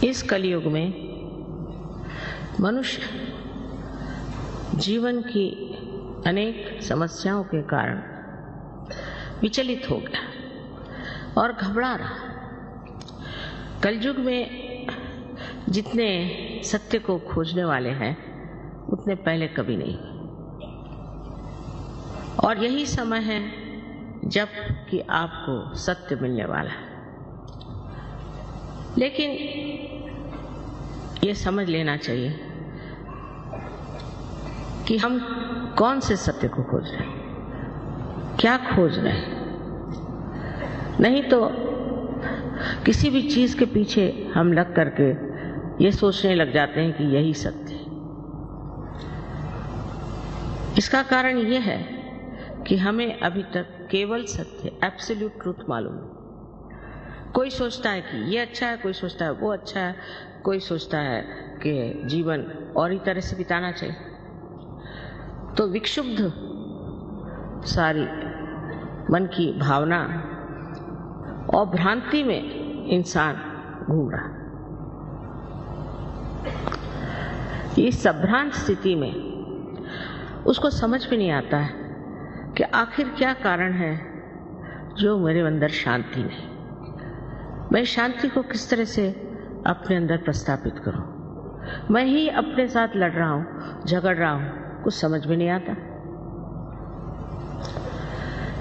इस कलयुग में मनुष्य जीवन की अनेक समस्याओं के कारण विचलित हो गया और घबरा रहा। कलयुग में जितने सत्य को खोजने वाले हैं उतने पहले कभी नहीं, और यही समय है जब कि आपको सत्य मिलने वाला है। लेकिन ये समझ लेना चाहिए कि हम कौन से सत्य को खोज रहे हैं, क्या खोज रहे हैं। नहीं तो किसी भी चीज के पीछे हम लग करके ये सोचने लग जाते हैं कि यही सत्य है। इसका कारण यह है कि हमें अभी तक केवल सत्य, एब्सोल्यूट ट्रूथ मालूम है। कोई सोचता है कि ये अच्छा है, कोई सोचता है वो अच्छा है, कोई सोचता है कि जीवन और ही तरह से बिताना चाहिए। तो विक्षुब्ध सारी मन की भावना और भ्रांति में इंसान घूम रहा। इस संभ्रांत स्थिति में उसको समझ में नहीं आता है कि आखिर क्या कारण है जो मेरे अंदर शांति नहीं। मैं शांति को किस तरह से अपने अंदर प्रस्थापित करूं। मैं ही अपने साथ लड़ रहा हूं, झगड़ रहा हूं, कुछ समझ में नहीं आता।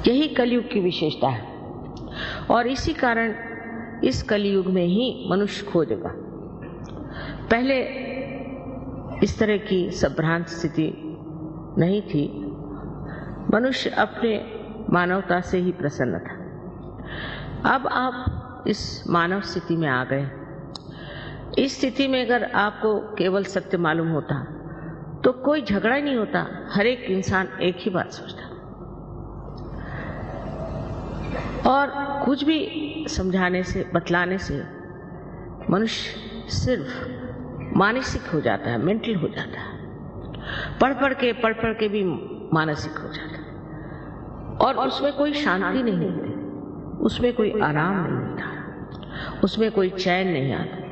यही कलयुग की विशेषता है और इसी कारण इस कलयुग में ही मनुष्य खोजेगा। पहले इस तरह की संभ्रांत स्थिति नहीं थी। मनुष्य अपने मानवता से ही प्रसन्न था। अब आप इस मानव स्थिति में आ गए। इस स्थिति में अगर आपको केवल सत्य मालूम होता तो कोई झगड़ा ही नहीं होता। हर एक इंसान एक ही बात सोचता और कुछ भी समझाने से, बतलाने से मनुष्य सिर्फ मानसिक हो जाता है, मेंटल हो जाता है। पढ़ पढ़ के भी मानसिक हो जाता है और उसमें कोई शांति नहीं मिलती, उसमें कोई आराम नहीं मिलता, उसमें कोई चैन नहीं आता।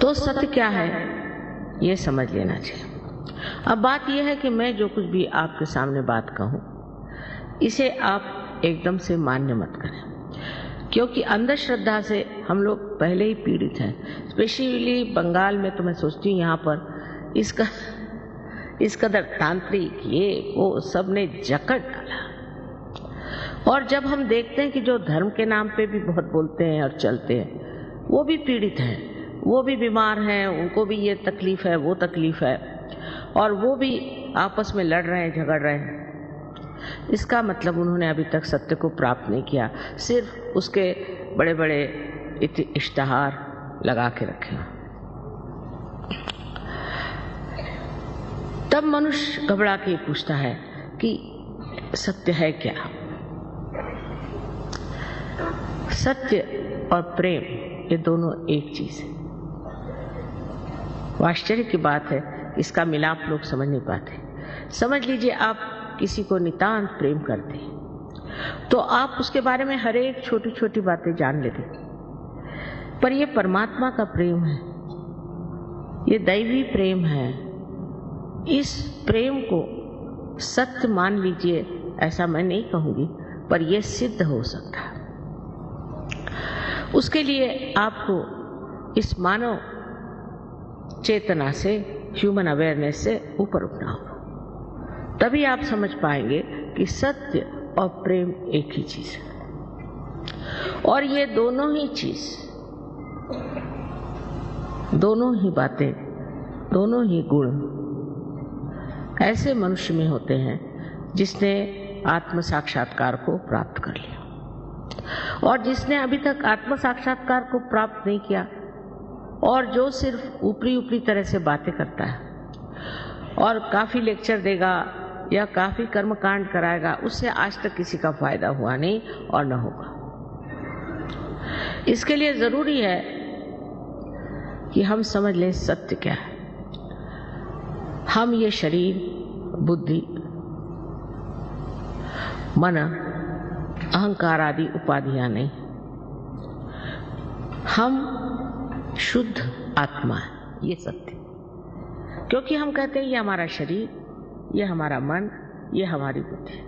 तो सत्य क्या है ये समझ लेना चाहिए। अब बात यह है कि मैं जो कुछ भी आपके सामने बात कहूं इसे आप एकदम से मान्य मत करें, क्योंकि अंधश्रद्धा से हम लोग पहले ही पीड़ित हैं। स्पेशली बंगाल में तो मैं सोचती हूँ यहाँ पर इस कदर तांत्रिक ये वो सब ने जकड़ डाला। और जब हम देखते हैं कि जो धर्म के नाम पे भी बहुत बोलते हैं और चलते हैं वो भी पीड़ित हैं, वो भी बीमार हैं, उनको भी ये तकलीफ है, वो तकलीफ है, और वो भी आपस में लड़ रहे हैं, झगड़ रहे हैं। इसका मतलब उन्होंने अभी तक सत्य को प्राप्त नहीं किया, सिर्फ उसके बड़े बड़े इश्तिहार लगा के रखे। तब मनुष्य घबरा के पूछता है कि सत्य है क्या। सत्य और प्रेम ये दोनों एक चीज है। आश्चर्य की बात है, इसका मिलाप लोग समझ नहीं पाते। समझ लीजिए आप किसी को नितांत प्रेम करते हैं तो आप उसके बारे में हर एक छोटी छोटी बातें जान लेते, पर ये परमात्मा का प्रेम है, ये दैवी प्रेम है। इस प्रेम को सत्य मान लीजिए, ऐसा मैं नहीं कहूंगी, पर यह सिद्ध हो सकता है। उसके लिए आपको इस मानव चेतना से, ह्यूमन अवेयरनेस से ऊपर उठना होगा। तभी आप समझ पाएंगे कि सत्य और प्रेम एक ही चीज है। और ये दोनों ही चीज, दोनों ही बातें, दोनों ही गुण ऐसे मनुष्य में होते हैं जिसने आत्म साक्षात्कार को प्राप्त कर लिया। और जिसने अभी तक आत्म साक्षात्कार को प्राप्त नहीं किया और जो सिर्फ ऊपरी तरह से बातें करता है और काफी लेक्चर देगा या काफी कर्मकांड कराएगा, उससे आज तक किसी का फायदा हुआ नहीं और न होगा। इसके लिए जरूरी है कि हम समझ लें सत्य क्या है। हम ये शरीर, बुद्धि, मन, अहंकार आदि उपाधियां नहीं, हम शुद्ध आत्मा है, ये सत्य। क्योंकि हम कहते हैं ये हमारा शरीर, ये हमारा मन, ये हमारी बुद्धि,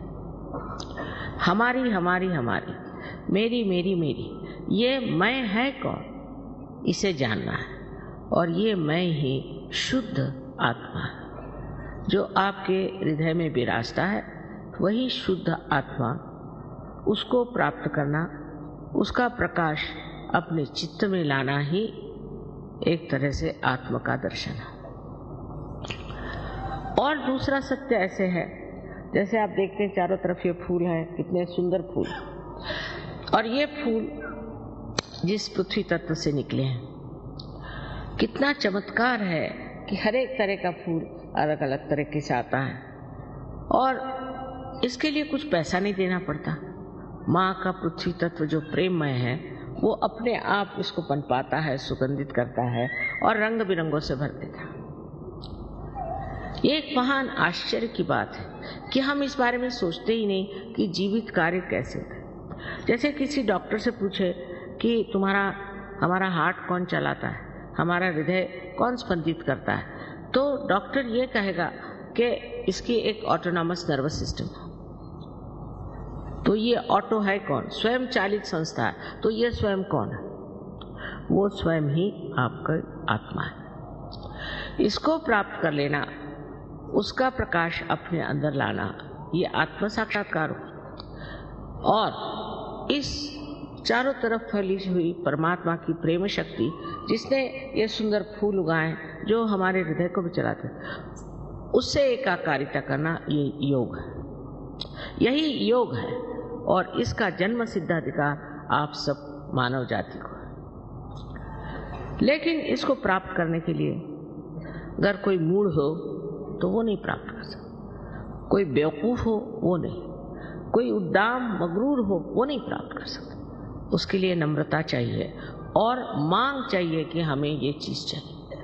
हमारी हमारी हमारी, मेरी मेरी मेरी, ये मैं है कौन, इसे जानना है। और ये मैं ही शुद्ध आत्मा है जो आपके हृदय में विराजता है, वही शुद्ध आत्मा। उसको प्राप्त करना, उसका प्रकाश अपने चित्त में लाना ही एक तरह से आत्मा का दर्शन है। और दूसरा सत्य ऐसे है, जैसे आप देखते हैं चारों तरफ ये फूल हैं, कितने सुंदर फूल, और ये फूल जिस पृथ्वी तत्व से निकले हैं, कितना चमत्कार है कि हर एक तरह का फूल अलग अलग तरीके से आता है और इसके लिए कुछ पैसा नहीं देना पड़ता। माँ का पृथ्वी तत्व जो प्रेममय है वो अपने आप इसको पनपाता है, सुगंधित करता है और रंग बिरंगों से भर देता है। ये एक महान आश्चर्य की बात है कि हम इस बारे में सोचते ही नहीं कि जीवित कार्य कैसे होते हैं। जैसे किसी डॉक्टर से पूछे कि हमारा हार्ट कौन चलाता है, हमारा हृदय कौन स्पंदित करता है, तो डॉक्टर ये कहेगा कि इसकी एक ऑटोनॉमस नर्वस सिस्टम है। तो ये ऑटो है कौन? स्वयं चालित संस्था है। तो ये स्वयं कौन है? वो स्वयं ही आपका आत्मा है। इसको प्राप्त कर लेना, उसका प्रकाश अपने अंदर लाना, ये आत्म साक्षात्कार हो। और इस चारों तरफ फैली हुई परमात्मा की प्रेम शक्ति, जिसने ये सुंदर फूल उगाए जो हमारे हृदय को भी चलाते, उससे एकाकारिता करना, ये योग है। यही योग है और इसका जन्म सिद्धाधिकार आप सब मानव जाति को है। लेकिन इसको प्राप्त करने के लिए अगर कोई मूढ़ हो तो वो नहीं प्राप्त कर सकता, कोई बेवकूफ हो वो नहीं, कोई उद्दाम मगरूर हो वो नहीं प्राप्त कर सकता। उसके लिए नम्रता चाहिए और मांग चाहिए कि हमें ये चीज चाहिए।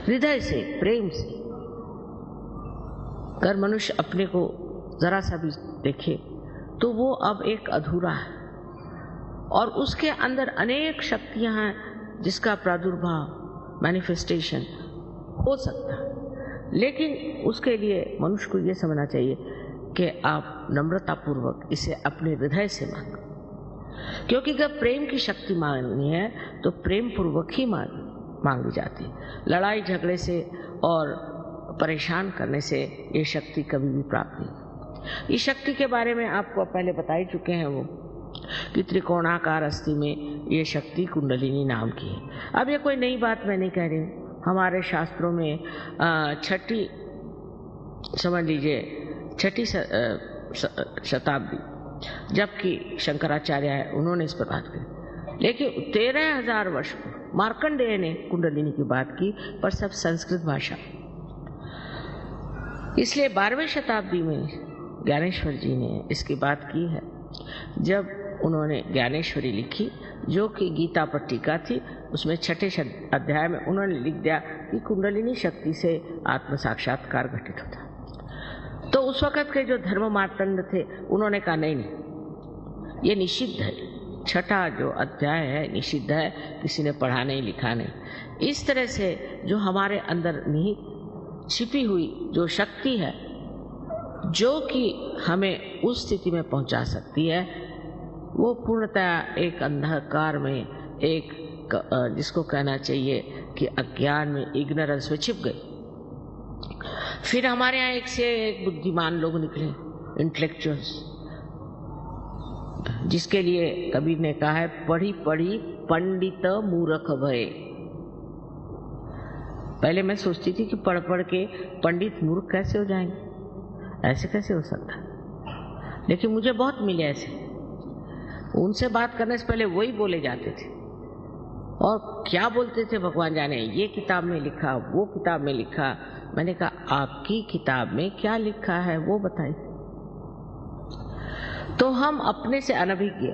हृदय से, प्रेम से। अगर मनुष्य अपने को जरा सा भी देखे तो वो अब एक अधूरा है और उसके अंदर अनेक शक्तियां हैं जिसका प्रादुर्भाव, मैनिफेस्टेशन हो सकता है। लेकिन उसके लिए मनुष्य को ये समझना चाहिए कि आप नम्रतापूर्वक इसे अपने हृदय से मांगो। क्योंकि जब प्रेम की शक्ति मांगनी है तो प्रेम पूर्वक ही मांगी जाती है। लड़ाई झगड़े से और परेशान करने से ये शक्ति कभी भी प्राप्त नहीं। इस शक्ति के बारे में आपको पहले बता ही चुके हैं वो कि त्रिकोणाकार अस्थि में ये शक्ति कुंडलिनी नाम की है। अब ये कोई नई बात मैं नहीं कह रही हूँ। हमारे शास्त्रों में छठी, समझ लीजिए छठी शताब्दी, जबकि शंकराचार्य है, उन्होंने इस पर बात की। लेकिन 13,000 वर्ष मार्कंडेय ने कुंडलिनी की बात की, पर सब संस्कृत भाषा। इसलिए 12वीं शताब्दी में ज्ञानेश्वर जी ने इसकी बात की है, जब उन्होंने ज्ञानेश्वरी लिखी जो कि गीता पर टीका थी। उसमें छठे अध्याय में उन्होंने लिख दिया कि कुंडलिनी शक्ति से आत्म साक्षात्कार घटित होता। तो उस वक़्त के जो धर्म मार्तंड थे उन्होंने कहा नहीं, ये निषिद्ध है, छठा जो अध्याय है निषिद्ध है, किसी ने पढ़ा नहीं लिखा नहीं। इस तरह से जो हमारे अंदर निहित छिपी हुई जो शक्ति है जो कि हमें उस स्थिति में पहुंचा सकती है, वो पूर्णतया एक अंधकार में, एक जिसको कहना चाहिए कि अज्ञान में, इग्नोरेंस में छिप गई। फिर हमारे यहाँ एक से एक बुद्धिमान लोग निकले, इंटेलेक्चुअल्स, जिसके लिए कबीर ने कहा है पढ़ी पढ़ी पंडित मूर्ख भये। पहले मैं सोचती थी कि पढ़ पढ़ के पंडित मूर्ख कैसे हो जाएंगे, ऐसे कैसे हो सकता है। लेकिन मुझे बहुत मिले ऐसे, उनसे बात करने से पहले वही बोले जाते थे और क्या बोलते थे भगवान जाने, ये किताब में लिखा, वो किताब में लिखा। मैंने कहा आपकी किताब में क्या लिखा है वो बताइए। तो हम अपने से अनभिज्ञ,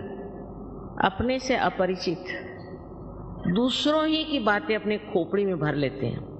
अपने से अपरिचित, दूसरों ही की बातें अपने खोपड़ी में भर लेते हैं।